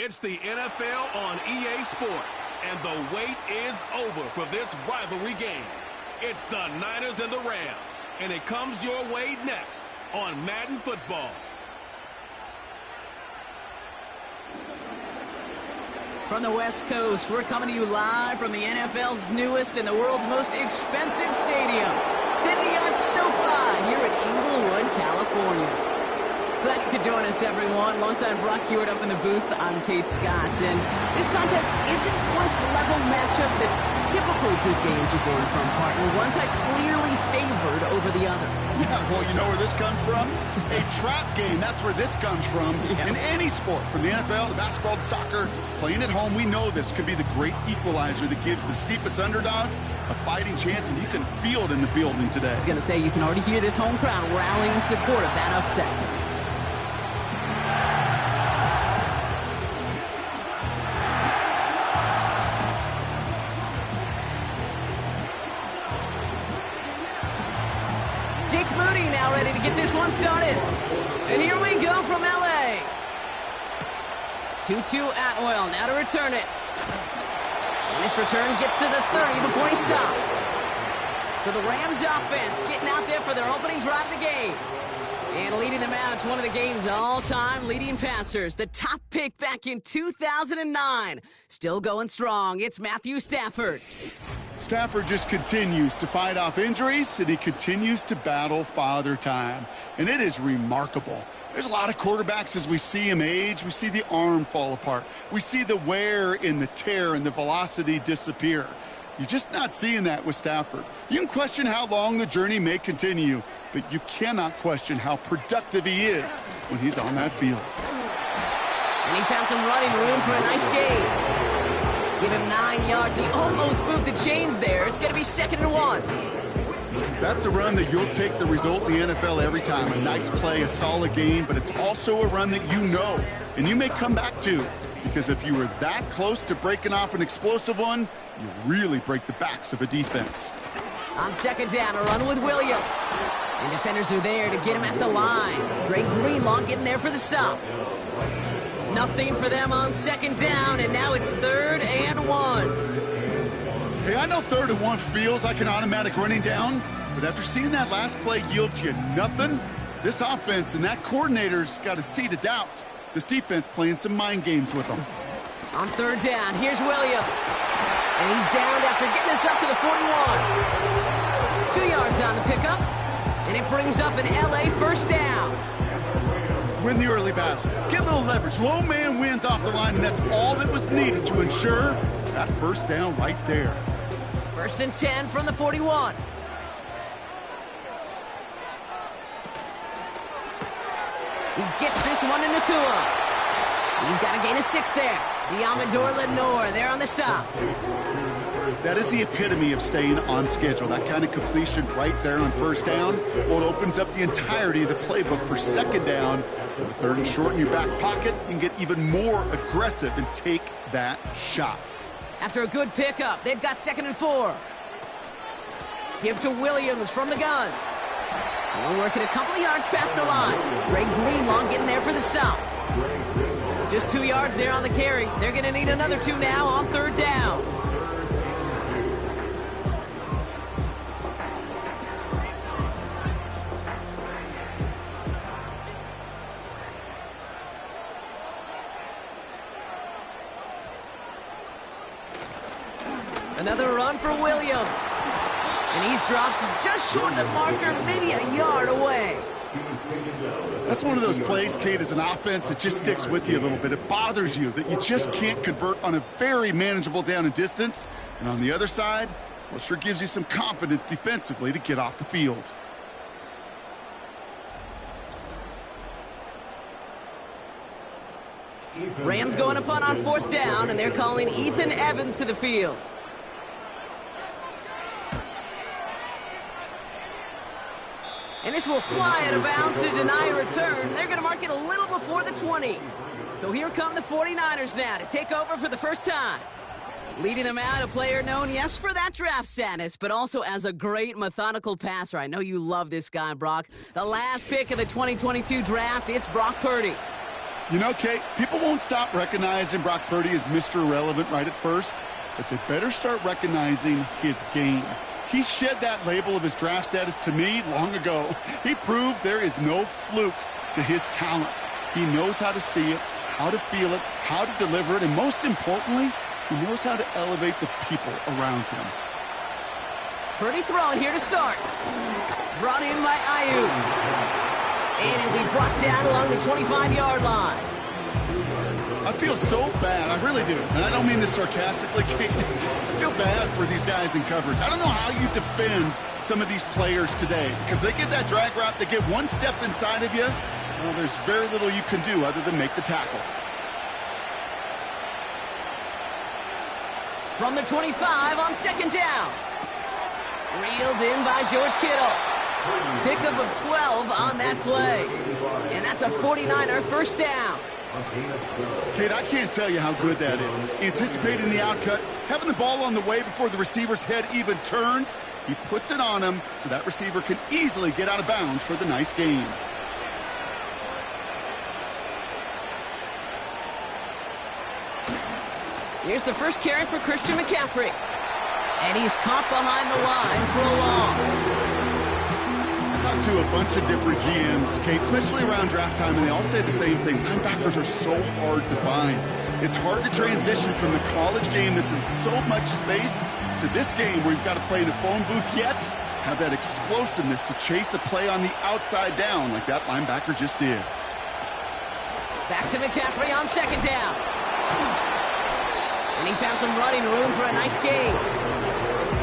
It's the NFL on EA Sports, and the wait is over for this rivalry game. It's the Niners and the Rams, and it comes your way next on Madden Football. From the West Coast, we're coming to you live from the NFL's newest and the world's most expensive stadium, state-of-the-art SoFi here in Inglewood, California. Glad you could join us, everyone. Alongside Brock Hewitt up in the booth, I'm Kate Scott. And this contest isn't quite the level matchup that typical good games are born from, partner. One's are clearly favored over the other. Yeah, well, you know where this comes from? A trap game. That's where this comes from. Yeah. In any sport, from the NFL to basketball to soccer, playing at home, we know this could be the great equalizer that gives the steepest underdogs a fighting chance, and you can feel it in the building today. I was going to say, you can already hear this home crowd rallying in support of that upset. Ready to get this one started. And here we go from LA. 2-2 Atwell, now to return it. And this return gets to the 30 before he stopped. So the Rams offense getting out there for their opening drive of the game. And leading them out, it's one of the game's all-time leading passers. The top pick back in 2009. Still going strong. It's Matthew Stafford. Stafford just continues to fight off injuries, and he continues to battle father time. And it is remarkable. There's a lot of quarterbacks as we see him age. We see the arm fall apart. We see the wear in the tear and the velocity disappear. You're just not seeing that with Stafford. You can question how long the journey may continue, but you cannot question how productive he is when he's on that field. And he found some running room for a nice gain. Give him 9 yards. He almost moved the chains there. It's going to be 2nd and 1. That's a run that you'll take the result in the NFL every time. A nice play, a solid game, but it's also a run that you know, and you may come back to. Because if you were that close to breaking off an explosive one, you really break the backs of a defense. On 2nd down, a run with Williams. And defenders are there to get him at the line. Drake Greenlaw getting there for the stop. Nothing for them on 2nd down, and now it's 3rd and 1. Hey, I know 3rd and 1 feels like an automatic running down, but after seeing that last play yield you nothing, this offense and that coordinator's got a seed of doubt. This defense playing some mind games with them. On 3rd down, here's Williams. And he's downed after getting this up to the 41. 2 yards on the pickup, and it brings up an LA 1st down. Win the early battle. Get a little leverage. Low man wins off the line, and that's all that was needed to ensure that 1st down right there. 1st and 10 from the 41. He gets this one to Nakua. He's got a gain of 6 there. Diamador Lenore there on the stop. That is the epitome of staying on schedule. That kind of completion right there on 1st down. Well, it opens up the entirety of the playbook for 2nd down. With 3rd and short in your back pocket, you can get even more aggressive and take that shot. After a good pickup, they've got 2nd and 4. Give to Williams from the gun. He'll work it a couple of yards past the line. Drake Greenlaw getting there for the stop. Just 2 yards there on the carry. They're going to need another 2 now on 3rd down. Another run for Williams. And he's dropped just short of the marker, maybe a yard away. That's one of those plays, Kate, as an offense, it just sticks with you a little bit. It bothers you that you just can't convert on a very manageable down and distance. And on the other side, well, it sure gives you some confidence defensively to get off the field. Rams going to punt on 4th down, and they're calling Ethan Evans to the field. And this will fly out of bounds to deny a return. They're going to mark it a little before the 20. So here come the 49ers now to take over for the first time. Leading them out, a player known, yes, for that draft status, but also as a great methodical passer. I know you love this guy, Brock. The last pick of the 2022 draft, it's Brock Purdy. You know, Kate, people won't stop recognizing Brock Purdy as Mr. Irrelevant right at first, but they better start recognizing his game. He shed that label of his draft status to me long ago. He proved there is no fluke to his talent. He knows how to see it, how to feel it, how to deliver it, and most importantly, he knows how to elevate the people around him. Purdy throwing here to start. Brought in by Ayuk. And it'll be brought down along the 25-yard line. I feel so bad. I really do. And I don't mean this sarcastically, Kate. I feel bad for these guys in coverage. I don't know how you defend some of these players today because they get that drag route, they get one step inside of you. Well, there's very little you can do other than make the tackle. From the 25 on second down. Reeled in by George Kittle. Pickup of 12 on that play. And that's a 49er first down. Kate, I can't tell you how good that is. Anticipating the outcut, having the ball on the way before the receiver's head even turns. He puts it on him so that receiver can easily get out of bounds for the nice gain. Here's the first carry for Christian McCaffrey. And he's caught behind the line for a loss. I talked to a bunch of different GMs, Kate, especially around draft time, and they all say the same thing. Linebackers are so hard to find. It's hard to transition from the college game that's in so much space to this game where you've got to play in a phone booth yet have that explosiveness to chase a play on the outside down like that linebacker just did. Back to McCaffrey on second down. And he found some running room for a nice gain.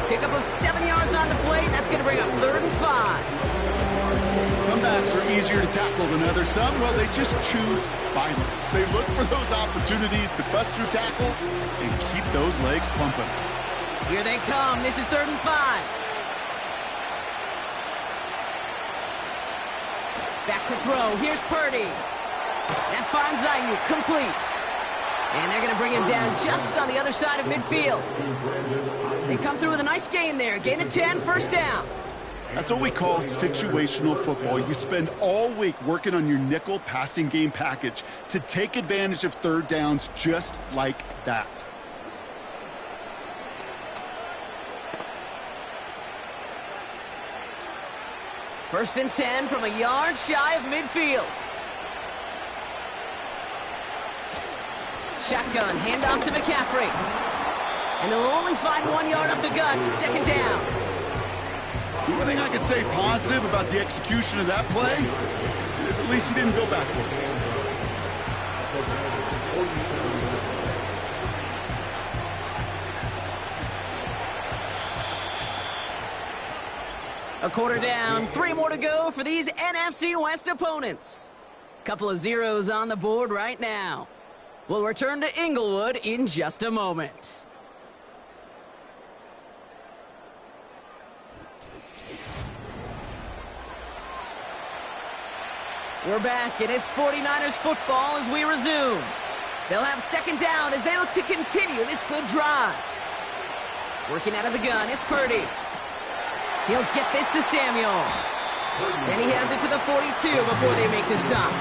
Pickup of 7 yards on the play. That's going to bring up 3rd and 5. Some backs are easier to tackle than others. Some, well, they just choose violence. They look for those opportunities to bust through tackles and keep those legs pumping. Here they come. This is 3rd and 5. Back to throw. Here's Purdy. That finds Ayuk complete. And they're going to bring him down just on the other side of midfield. They come through with a nice gain there. Gain of 10, first down. That's what we call situational football. You spend all week working on your nickel passing game package to take advantage of third downs just like that. First and 10 from a yard shy of midfield. Shotgun, handoff to McCaffrey. And they'll only find 1 yard up the gut, second down. The only thing I could say positive about the execution of that play is at least he didn't go backwards. A quarter down, 3 more to go for these NFC West opponents. Couple of zeros on the board right now. We'll return to Inglewood in just a moment. We're back, and it's 49ers football as we resume. They'll have second down as they look to continue this good drive. Working out of the gun, it's Purdy. He'll get this to Samuel. And he has it to the 42 before they make the stop.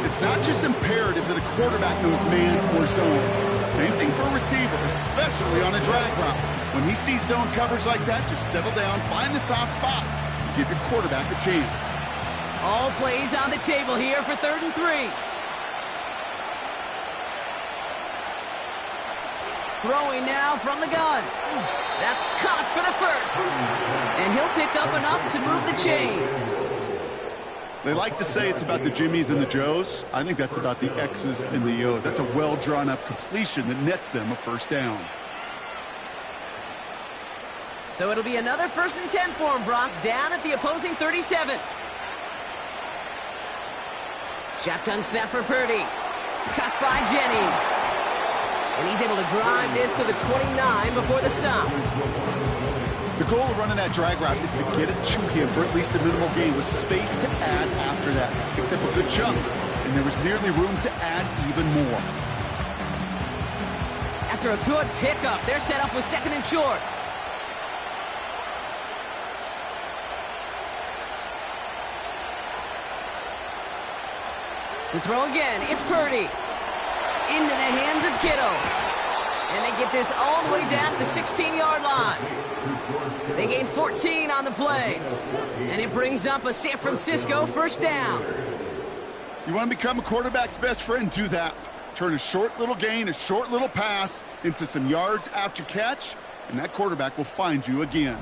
It's not just imperative that a quarterback knows man or zone. Same thing for a receiver, especially on a drag route. When he sees zone coverage like that, just settle down, find the soft spot, and give your quarterback a chance. All plays on the table here for 3rd and 3. Throwing now from the gun. That's caught for the first. And he'll pick up enough to move the chains. They like to say it's about the Jimmies and the Joes. I think that's about the X's and the O's. That's a well-drawn-up completion that nets them a first down. So it'll be another 1st and 10 for him, Brock, down at the opposing 37. Shotgun snap for Purdy. Caught by Jennings. And he's able to drive this to the 29 before the stop. The goal of running that drag route is to get it to him for at least a minimal gain with space to add after that. Picked up a good chunk, and there was nearly room to add even more. After a good pickup, they're set up with 2nd and short. To throw again, it's Purdy. Into the hands of Kittle. And they get this all the way down to the 16-yard line. They gain 14 on the play. And it brings up a San Francisco first down. You want to become a quarterback's best friend? Do that. Turn a short little gain, a short little pass into some yards after catch, and that quarterback will find you again.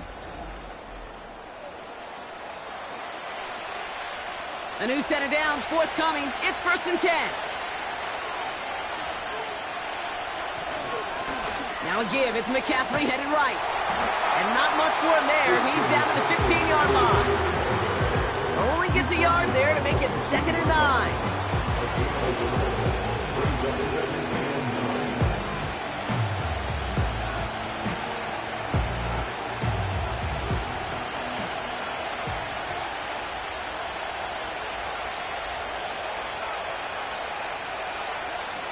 A new set of downs forthcoming. It's 1st and 10. Now a give. It's McCaffrey headed right. And not much for him there. He's down to the 15-yard line. Only gets a yard there to make it 2nd and 9.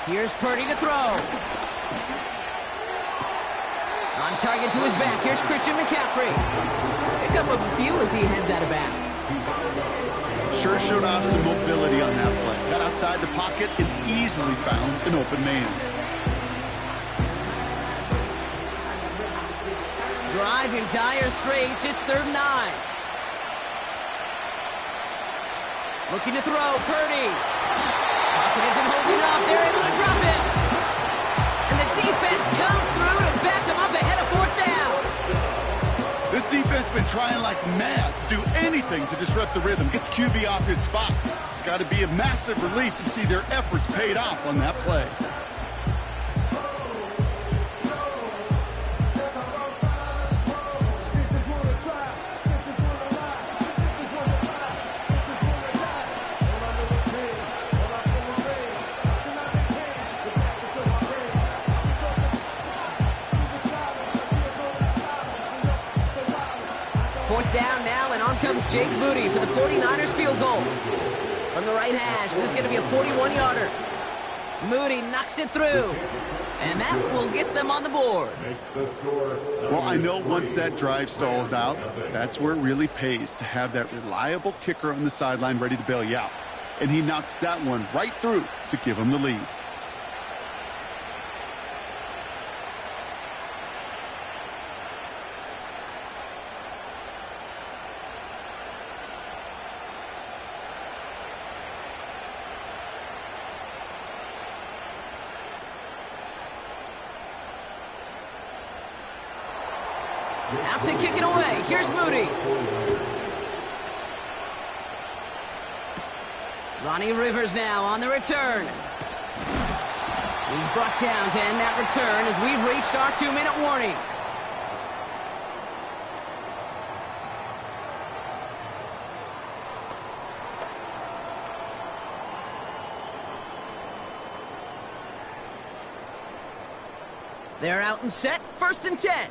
Here's Purdy to throw. On target to his back. Here's Christian McCaffrey. Pick up of a few as he heads out of bounds. Sure showed off some mobility on that play. Got outside the pocket and easily found an open man. Drive in dire straits. It's 3rd and 9. Looking to throw. Purdy. Pocket isn't holding up. They're able to drop him. And the defense comes through to back them up ahead of 4th down. This defense has been trying like mad to do anything to disrupt the rhythm, get the QB off his spot. It's got to be a massive relief to see their efforts paid off on that play. Down now, and on comes Jake Moody for the 49ers field goal. From the right hash, this is going to be a 41-yarder. Moody knocks it through, and that will get them on the board. Well, I know once that drive stalls out, that's where it really pays to have that reliable kicker on the sideline ready to bail you out. And he knocks that one right through to give him the lead. Out to kick it away. Here's Moody. Ronnie Rivers now on the return. He's brought down to end that return as we've reached our 2-minute warning. They're out and set. 1st and 10.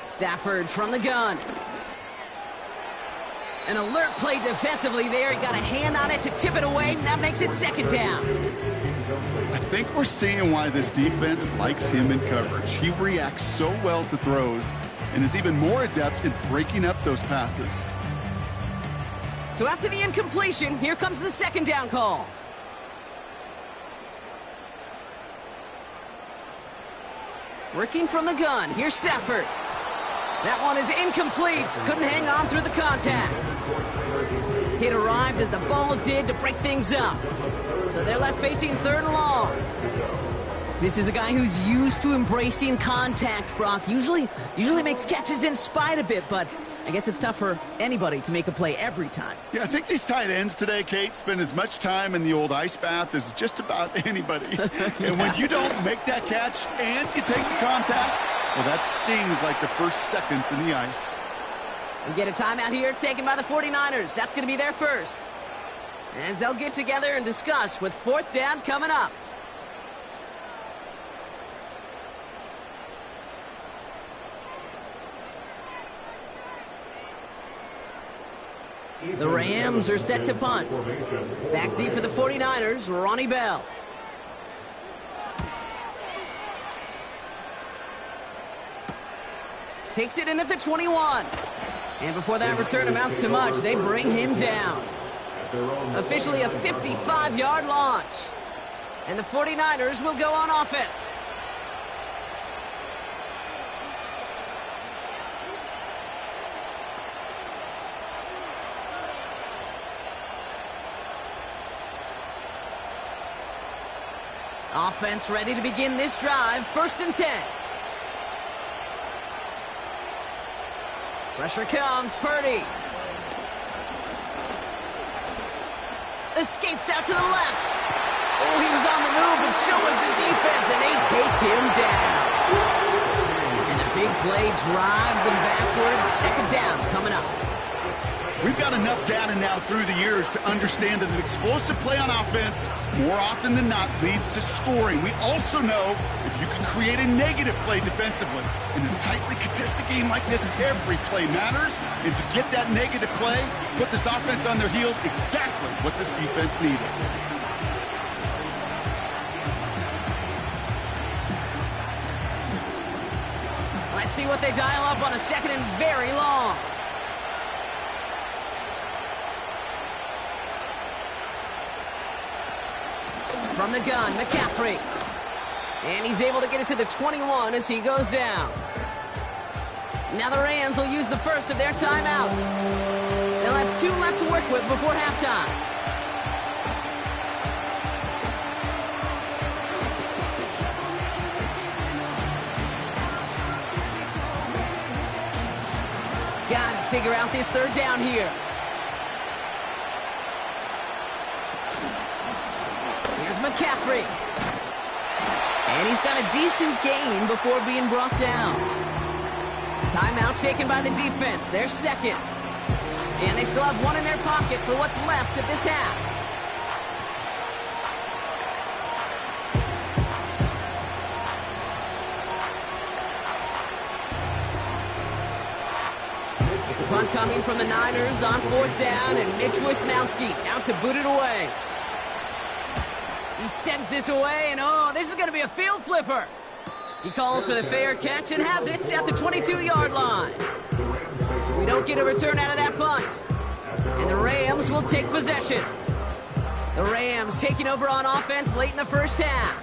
Stafford from the gun. An alert play defensively there. He got a hand on it to tip it away, and that makes it 2nd down. I think we're seeing why this defense likes him in coverage. He reacts so well to throws and is even more adept in breaking up those passes. So after the incompletion, here comes the 2nd down call. Working from the gun. Here's Stafford. That one is incomplete. Couldn't hang on through the contact. It arrived as the ball did to break things up. So they're left facing 3rd and long. This is a guy who's used to embracing contact, Brock. Usually makes catches in spite of it, but I guess it's tough for anybody to make a play every time. Yeah, I think these tight ends today, Kate, spend as much time in the old ice bath as just about anybody. And when you don't make that catch and you take the contact, well, that stings like the first seconds in the ice. We get a timeout here taken by the 49ers. That's going to be their first. As they'll get together and discuss with 4th down coming up. The Rams are set to punt. Back deep for the 49ers, Ronnie Bell. Takes it in at the 21. And before that return amounts to much, they bring him down. Officially a 55-yard launch. And the 49ers will go on offense. Offense ready to begin this drive. 1st and 10. Pressure comes. Purdy. Escapes out to the left. Oh, he was on the move, and so was the defense, and they take him down. And the big play drives them backwards. 2nd down coming up. We've got enough data now through the years to understand that an explosive play on offense, more often than not, leads to scoring. We also know if you can create a negative play defensively. In a tightly contested game like this, every play matters. And to get that negative play, put this offense on their heels, exactly what this defense needed. Let's see what they dial up on a 2nd and very long. From the gun, McCaffrey. And he's able to get it to the 21 as he goes down. Now the Rams will use the first of their timeouts. They'll have 2 left to work with before halftime. Gotta figure out this 3rd down here. McCaffrey. And he's got a decent gain before being brought down. Timeout taken by the defense. Their 2nd. And they still have 1 in their pocket for what's left of this half. It's a punt coming from the Niners on 4th down, and Mitch Wisnowski out to boot it away. He sends this away, and oh, this is going to be a field flipper. He calls for the fair catch and has it at the 22-yard line. We don't get a return out of that punt. And the Rams will take possession. The Rams taking over on offense late in the 1st half.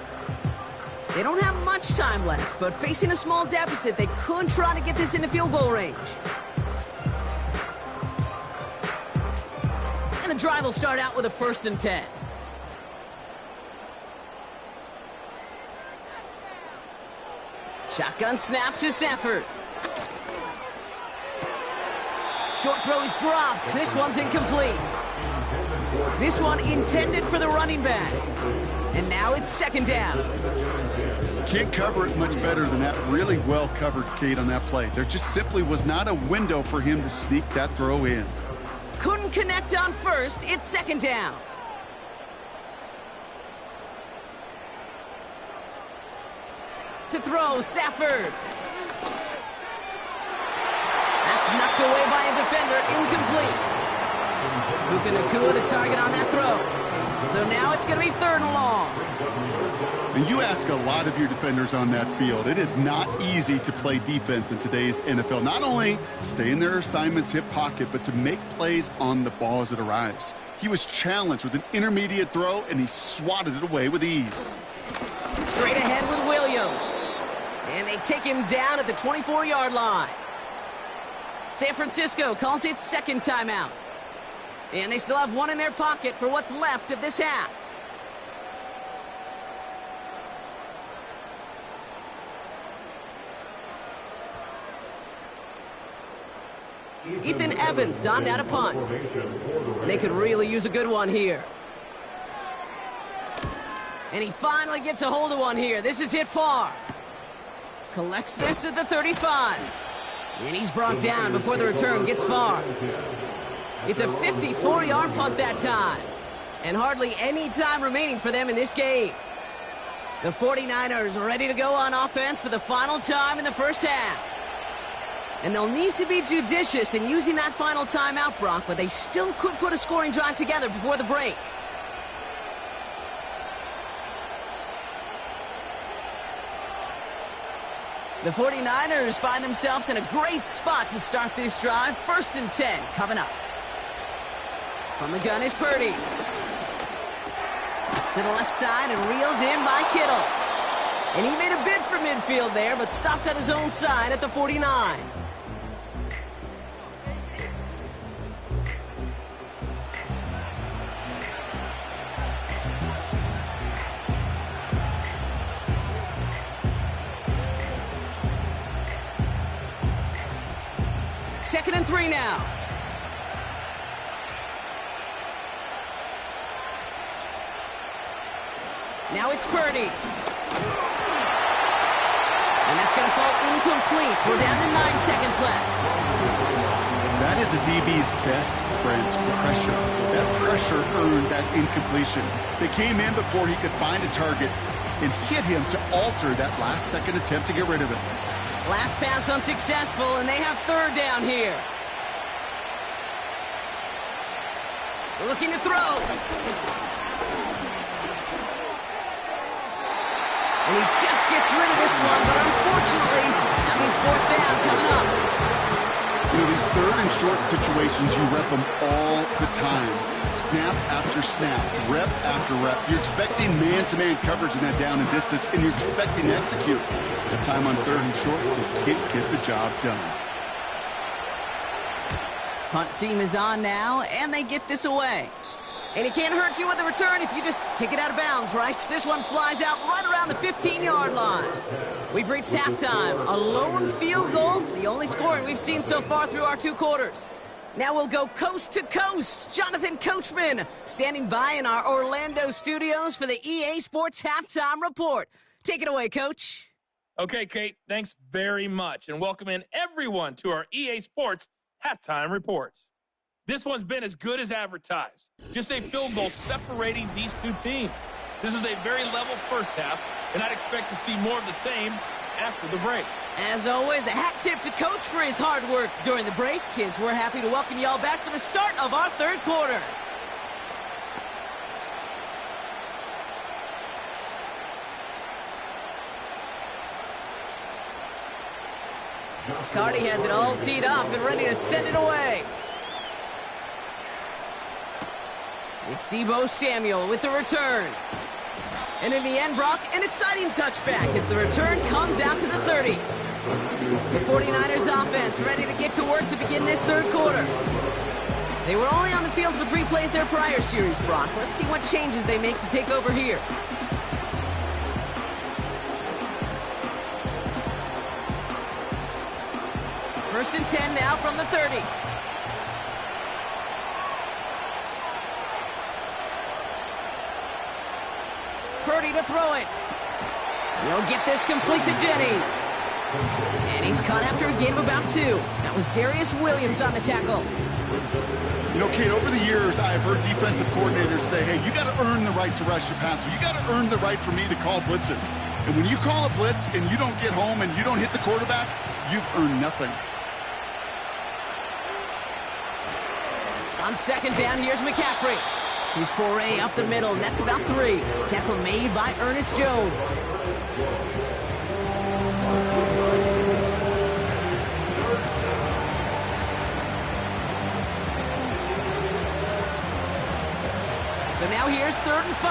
They don't have much time left, but facing a small deficit, they could try to get this into field goal range. And the drive will start out with a 1st and 10. Shotgun snap to Sanford. Short throw is dropped. This one's incomplete. This one intended for the running back. And now it's 2nd down. Can't cover it much better than that. Really well covered, Kate, on that play. There just simply was not a window for him to sneak that throw in. Couldn't connect on 1st. It's 2nd down. To throw, Stafford. That's knocked away by a defender, incomplete. Puka Nacua the target on that throw. So now it's going to be 3rd and long. And you ask a lot of your defenders on that field. It is not easy to play defense in today's NFL. Not only stay in their assignment's hip pocket, but to make plays on the ball as it arrives. He was challenged with an intermediate throw, and he swatted it away with ease. Straight ahead with Williams. And they take him down at the 24-yard line. San Francisco calls it 2nd timeout. And they still have 1 in their pocket for what's left of this half. Ethan Evans on now to punt. And they could really use a good one here. And he finally gets a hold of one here. This is hit far. Collects this at the 35. And he's brought down before the return gets far. It's a 54-yard punt that time. And hardly any time remaining for them in this game. The 49ers are ready to go on offense for the final time in the 1st half. And they'll need to be judicious in using that final timeout, Brock, but they still could put a scoring drive together before the break. The 49ers find themselves in a great spot to start this drive. 1st and 10 coming up. From the gun is Purdy. To the left side and reeled in by Kittle. And he made a bid for midfield there, but stopped on his own side at the 49. Second and 3 now. Now it's Purdy. And that's going to fall incomplete. We're down to 9 seconds left. That is a DB's best friend, pressure. That pressure earned that incompletion. They came in before he could find a target and hit him to alter that last-second attempt to get rid of it. Last pass unsuccessful, and they have 3rd down here. Looking to throw. And he just gets rid of this one, but unfortunately, that means 4th down coming up. You know, these 3rd and short situations, you rep them all the time. Snap after snap, rep after rep. You're expecting man-to-man coverage in that down and distance, and you're expecting to execute. The time on 3rd and short, they can't get the job done. Punt team is on now, and they get this away. And it can't hurt you with a return if you just kick it out of bounds, right? This one flies out right around the 15-yard line. We've reached halftime. A lone field goal, the only scoring we've seen so far through our 2 quarters. Now we'll go coast to coast. Jonathan Coachman standing by in our Orlando studios for the EA Sports Halftime Report. Take it away, Coach. Okay, Kate, thanks very much. And welcome in everyone to our EA Sports Halftime Reports. This one's been as good as advertised. Just a field goal separating these 2 teams. This is a very level first half, and I'd expect to see more of the same after the break. As always, a hat tip to Coach for his hard work during the break, as we're happy to welcome y'all back for the start of our 3rd quarter. Cardi has it all teed up and ready to send it away. It's Deebo Samuel with the return. And in the end, Brock, an exciting touchback as the return comes out to the 30. The 49ers offense ready to get to work to begin this 3rd quarter. They were only on the field for 3 plays their prior series, Brock. Let's see what changes they make to take over here. First and 10 now from the 30. Purdy to throw it. He'll get this complete to Jennings. And he's caught after a gain of about 2. That was Darius Williams on the tackle. You know, Kate, over the years, I've heard defensive coordinators say, hey, you got to earn the right to rush your passer. You got to earn the right for me to call blitzes. And when you call a blitz and you don't get home and you don't hit the quarterback, you've earned nothing. On 2nd down, here's McCaffrey. He's foray up the middle, and that's about 3. Tackle made by Ernest Jones. So now here's 3rd and 5.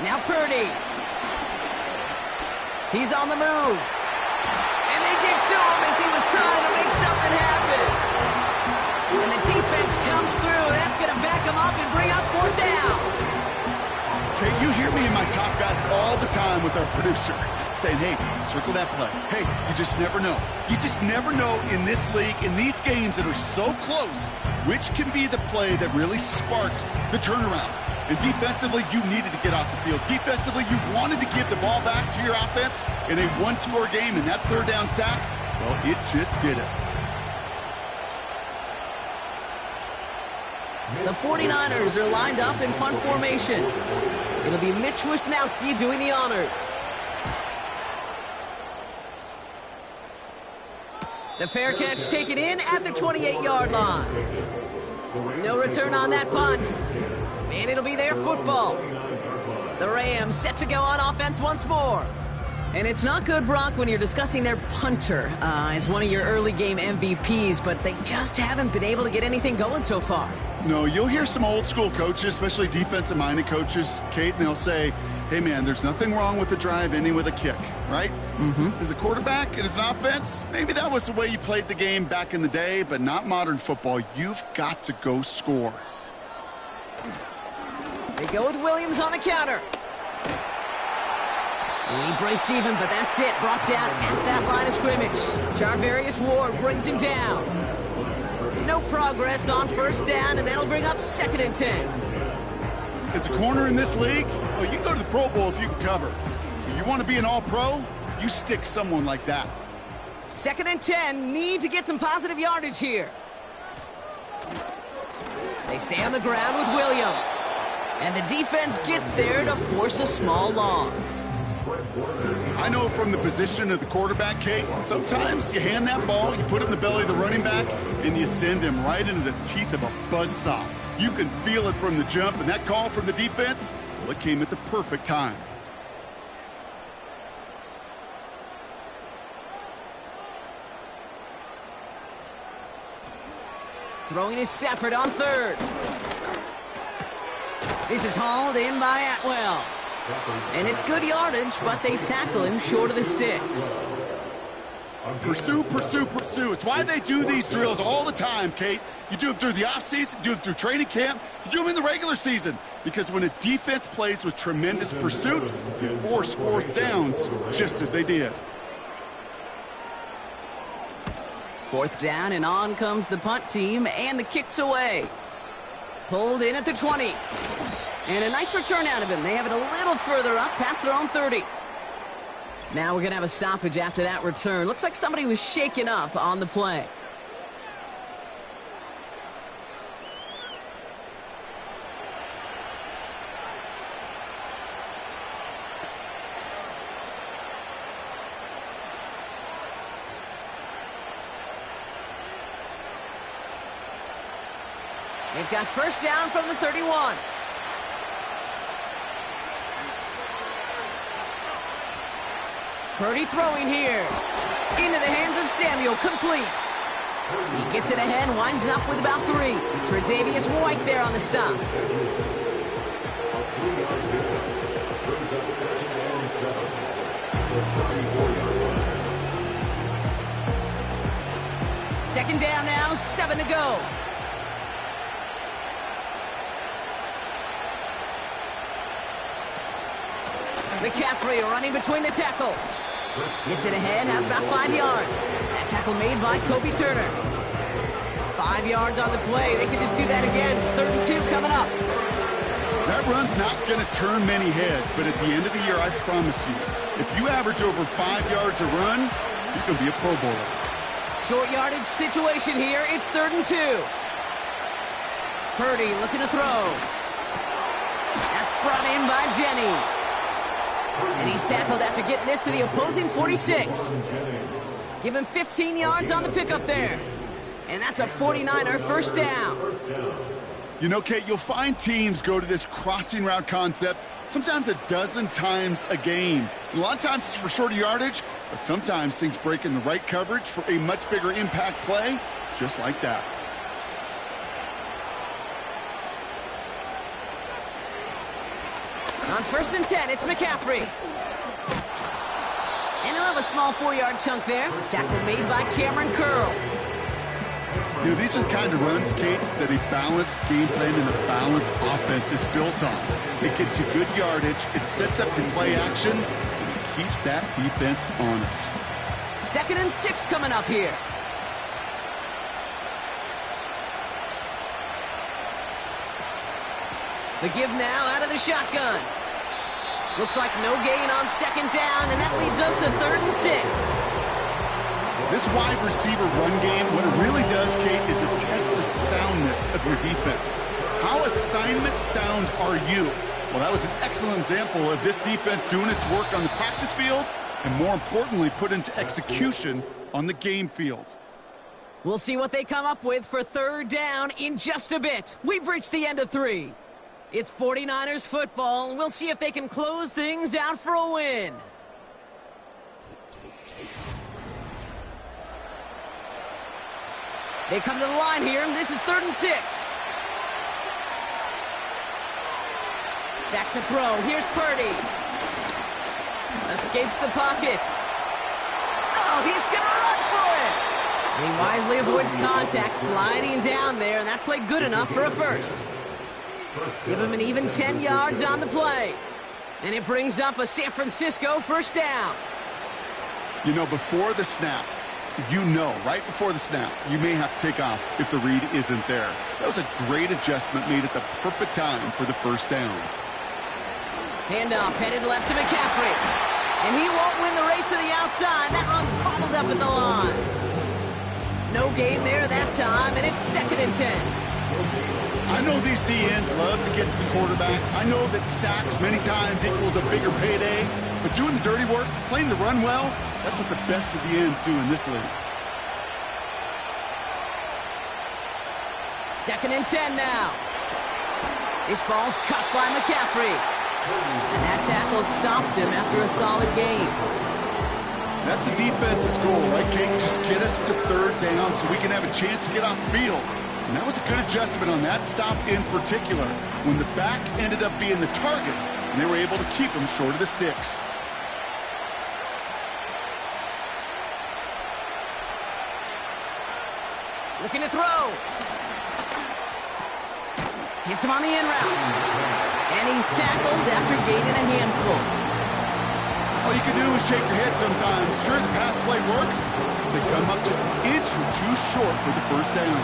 Now Purdy. He's on the move. And they give to him as he was trying to make something happen. And the defense comes through. That's going to back him up and bring up 4th down. Okay, you hear me in my talk back all the time with our producer saying, hey, circle that play. Hey, you just never know. You just never know in this league, in these games that are so close, which can be the play that really sparks the turnaround. And defensively, you needed to get off the field. Defensively, you wanted to give the ball back to your offense in a 1-score game, and that 3rd down sack, well, it just did it. The 49ers are lined up in punt formation. It'll be Mitch Wisnowski doing the honors. The fair catch taken in at the 28-yard line. No return on that punt. And it'll be their football. The Rams set to go on offense once more. And it's not good, Brock, when you're discussing their punter as one of your early game MVPs, but they just haven't been able to get anything going so far. No, you'll hear some old school coaches, especially defensive-minded coaches, Kate, and they'll say, hey, man, there's nothing wrong with the drive ending with a kick, right? As a quarterback and as an offense, maybe that was the way you played the game back in the day, but not modern football. You've got to go score. They go with Williams on the counter. And he breaks even, but that's it. Brought down at that line of scrimmage. Charvarius Ward brings him down. No progress on first down, and that'll bring up 2nd and 10. As a corner in this league, well, you can go to the Pro Bowl if you can cover. If you want to be an all-pro, you stick someone like that. 2nd and 10, need to get some positive yardage here. They stay on the ground with Williams. And the defense gets there to force a small loss. I know from the position of the quarterback, Kate, sometimes you hand that ball, you put it in the belly of the running back, and you send him right into the teeth of a buzzsaw. You can feel it from the jump, and that call from the defense, well, it came at the perfect time. Throwing is Stafford on 3rd. This is hauled in by Atwell. And it's good yardage, but they tackle him short of the sticks. Pursue, pursue, pursue. It's why they do these drills all the time, Kate. You do them through the offseason, you do them through training camp, you do them in the regular season. Because when a defense plays with tremendous pursuit, you force 4th downs just as they did. 4th down, and on comes the punt team, and the kick's away. Pulled in at the 20. And a nice return out of him. They have it a little further up, past their own 30. Now we're going to have a stoppage after that return. Looks like somebody was shaken up on the play. They've got first down from the 31. Purdy throwing here. Into the hands of Samuel, complete. He gets it ahead, winds up with about 3. Tre'Davious White there on the stop. Second down now, 7 to go. McCaffrey running between the tackles. Gets it ahead, has about 5 yards. That tackle made by Kobe Turner. 5 yards on the play. They could just do that again. 3rd and 2 coming up. That run's not going to turn many heads, but at the end of the year, I promise you, if you average over 5 yards a run, you can be a Pro Bowler. Short yardage situation here. It's 3rd and 2. Purdy looking to throw. That's brought in by Jennings. And he's tackled after getting this to the opposing 46. Give him 15 yards on the pickup there. And that's a 49er first down. You know, Kate, you'll find teams go to this crossing route concept sometimes a dozen times a game. And a lot of times it's for shorter yardage, but sometimes things break in the right coverage for a much bigger impact play, just like that. On 1st and 10, it's McCaffrey. And he'll have a small 4-yard chunk there. Tackle made by Cameron Curl. You know, these are the kind of runs, Kate, that a balanced game plan and a balanced offense is built on. It gets you good yardage, it sets up your play action, and it keeps that defense honest. 2nd and 6 coming up here. The give now out of the shotgun. Looks like no gain on 2nd down, and that leads us to 3rd and 6. This wide receiver run game, what it really does, Kate, is it tests the soundness of your defense. How assignment sound are you? Well, that was an excellent example of this defense doing its work on the practice field and, more importantly, put into execution on the game field. We'll see what they come up with for 3rd down in just a bit. We've reached the end of 3. It's 49ers football, and we'll see if they can close things out for a win. They come to the line here, and this is 3rd and 6. Back to throw. Here's Purdy. Escapes the pocket. Oh, he's going to run for it. And he wisely avoids contact, sliding down there, and that played good enough for a first. Give him an even 10 yards on the play. And it brings up a San Francisco first down. You know, before the snap, right before the snap, you may have to take off if the read isn't there. That was a great adjustment made at the perfect time for the first down. Handoff headed left to McCaffrey. And he won't win the race to the outside. That run's bottled up at the line. No gain there that time, and it's 2nd and 10. I know these DNs love to get to the quarterback. I know that sacks many times equals a bigger payday. But doing the dirty work, playing the run well, that's what the best of the ends do in this league. 2nd and 10 now. This ball's cut by McCaffrey. And that tackle stops him after a solid game. That's a defense's goal, right, Kate? Just get us to 3rd down so we can have a chance to get off the field. And that was a good adjustment on that stop in particular, when the back ended up being the target, and they were able to keep him short of the sticks. Looking to throw. Hits him on the in route. And he's tackled after gaining a handful. All you can do is shake your head sometimes. Sure, the pass play works. They come up just an inch or two short for the first down.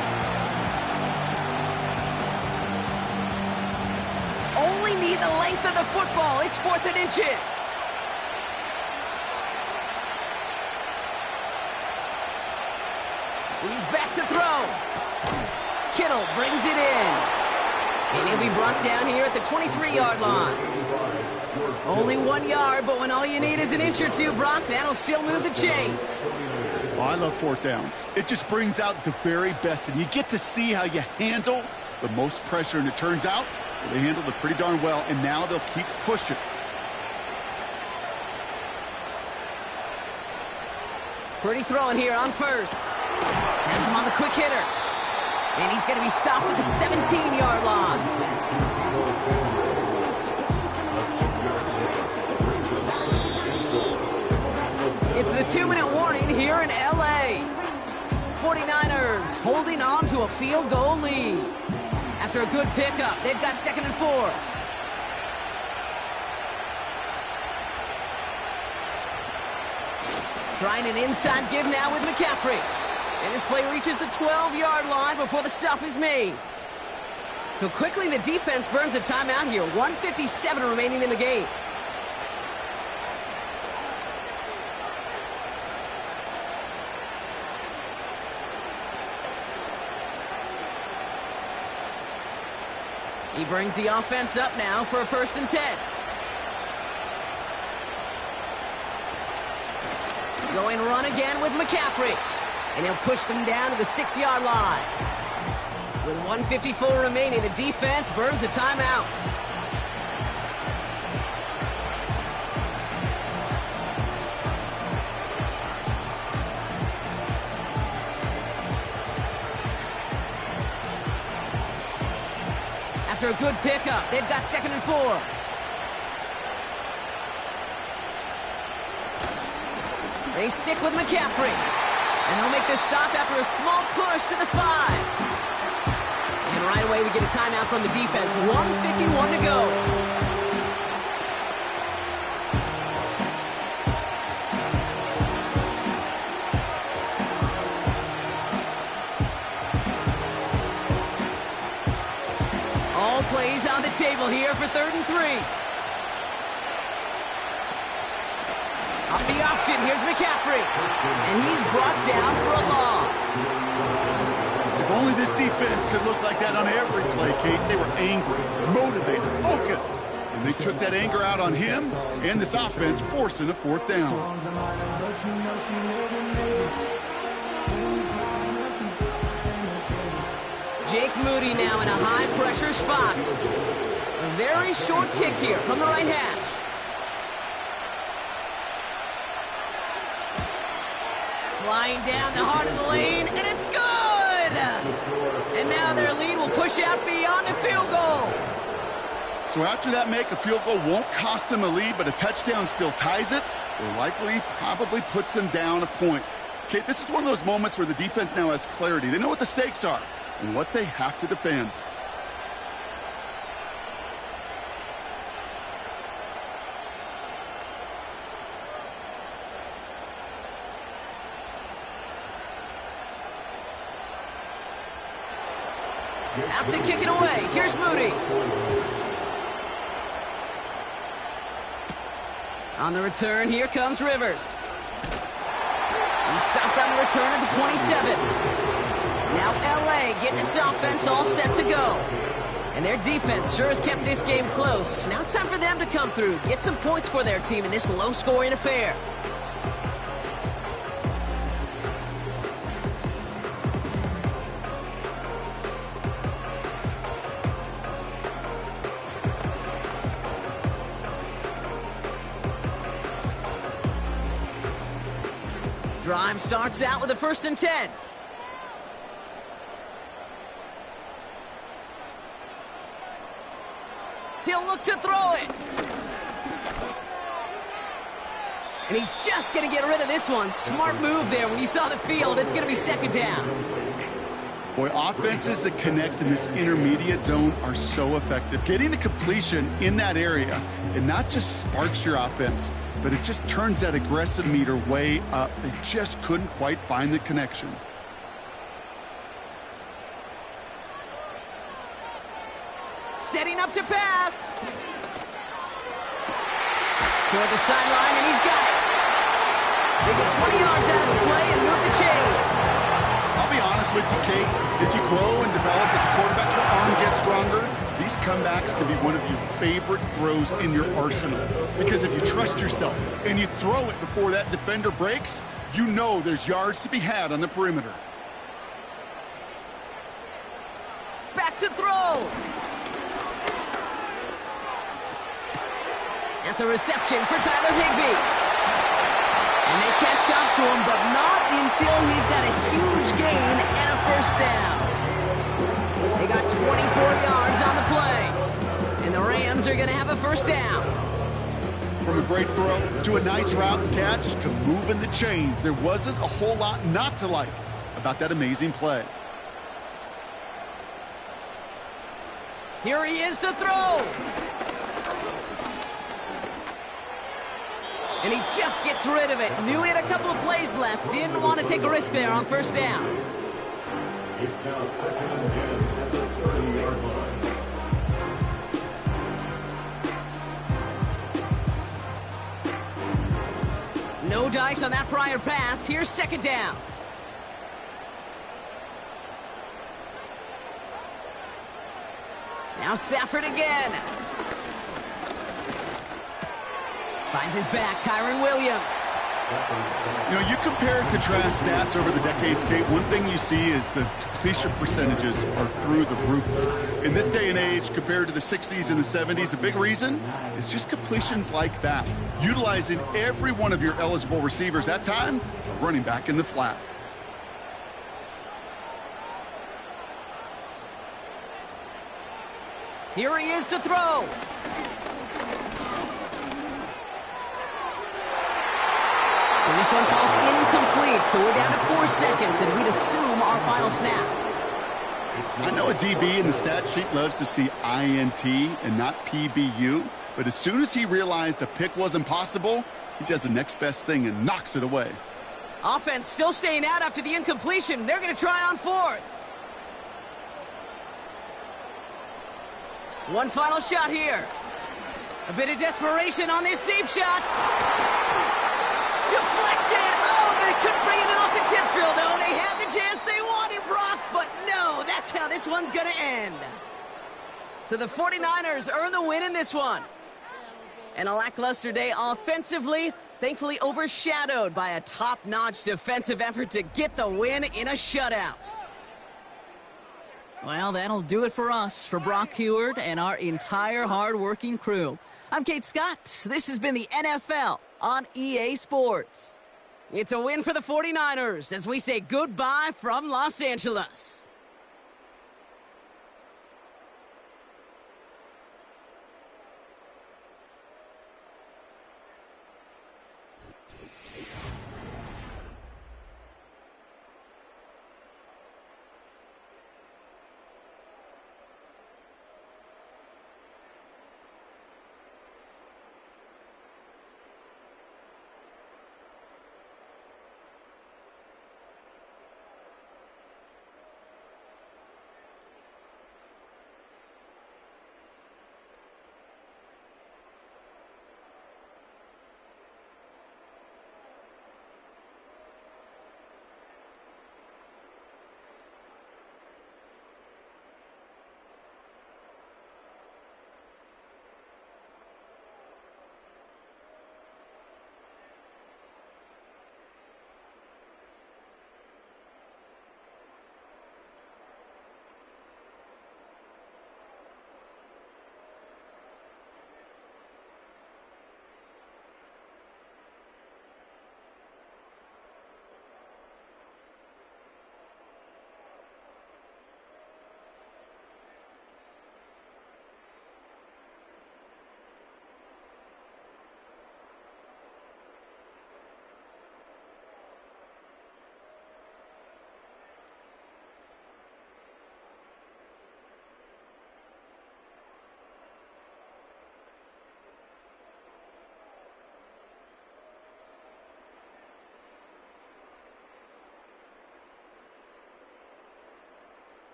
Only need the length of the football. It's 4th and inches. He's back to throw. Kittle brings it in. And he'll be brought down here at the 23-yard line. Only 1 yard, but when all you need is an inch or two, Brock, that'll still move the chains. Oh, I love 4th downs. It just brings out the very best, and you get to see how you handle the most pressure, and it turns out they handled it pretty darn well, and now they'll keep pushing. Purdy throwing here on first. Has him on the quick hitter. And he's going to be stopped at the 17-yard line. It's the 2-minute warning here in L.A. 49ers holding on to a field goal lead. After a good pickup, they've got 2nd and 4. Trying an inside give now with McCaffrey. And this play reaches the 12-yard line before the stop is made. So quickly the defense burns a timeout here. 1:57 remaining in the game. He brings the offense up now for a 1st and 10. Going run again with McCaffrey. And he'll push them down to the 6-yard line. With 1:54 remaining, the defense burns a timeout. After a good pickup, they've got 2nd and 4. They stick with McCaffrey. And they'll make their stop after a small push to the 5. And right away we get a timeout from the defense. 1:51 to go. All plays on the table here for 3rd and 3. Off the option, here's McCaffrey. And he's brought down for a loss. If only this defense could look like that on every play, Kate. They were angry, motivated, focused. And they took that anger out on him and this offense, forcing a 4th down. Jake Moody now in a high-pressure spot. very short kick here from the right hash. Flying down the heart of the lane, and it's good! And now their lead will push out beyond a field goal. So after that make, a field goal won't cost them a lead, but a touchdown still ties it, or likely probably puts them down a point. Okay, this is one of those moments where the defense now has clarity. They know what the stakes are and what they have to defend. Out to kick it away. Here's Moody. On the return, here comes Rivers. He stopped on the return at the 27. Now LA getting its offense all set to go. And their defense sure has kept this game close. Now it's time for them to come through, get some points for their team in this low-scoring affair. Drive starts out with a 1st and 10. He'll look to throw it. And he's just going to get rid of this one. Smart move there. When you saw the field, it's going to be 2nd down. Boy, offenses that connect in this intermediate zone are so effective. Getting a completion in that area, it not just sparks your offense, but it just turns that aggressive meter way up. They just couldn't quite find the connection. Setting up to pass. Toward the sideline, and he's got it. They get 20 yards out of the play and move the chains. I'll be honest with you, Kate. As you grow and develop as a quarterback, your arm gets stronger. These comebacks can be one of your favorite throws in your arsenal. Because if you trust yourself and you throw it before that defender breaks, you know there's yards to be had on the perimeter. Back to throw. That's a reception for Tyler Higbee. And they catch up to him, but not until he's got a huge gain and a 1st down. They got 24 yards on the play. And the Rams are going to have a 1st down. From a great throw to a nice route and catch to moving the chains, there wasn't a whole lot not to like about that amazing play. Here he is to throw. And he just gets rid of it. Knew he had a couple of plays left. Didn't want to take a risk there on 1st down. It's now 2nd and 10 at the 30-yard line. No dice on that prior pass. Here's 2nd down. Now Stafford again. Finds his back, Kyron Williams. You know, you compare and contrast stats over the decades, Kate. One thing you see is the completion percentages are through the roof. In this day and age, compared to the 60s and the 70s, a big reason is just completions like that. Utilizing every one of your eligible receivers. That time, running back in the flat. Here he is to throw. And this one falls incomplete, so we're down to 4 seconds, and we'd assume our final snap. I know a DB in the stat sheet loves to see INT and not PBU, but as soon as he realized a pick wasn't possible, he does the next best thing and knocks it away. Offense still staying out after the incompletion. They're going to try on 4th. One final shot here. A bit of desperation on this deep shot. Deflected. Oh, but they couldn't bring it in off the tip drill, though. They had the chance they wanted, Brock, but no, that's how this one's going to end. So the 49ers earn the win in this one. And a lackluster day offensively, thankfully overshadowed by a top-notch defensive effort to get the win in a shutout. Well, that'll do it for us, for Brock Heward and our entire hard-working crew. I'm Kate Scott. This has been the NFL on EA Sports. It's a win for the 49ers as we say goodbye from Los Angeles.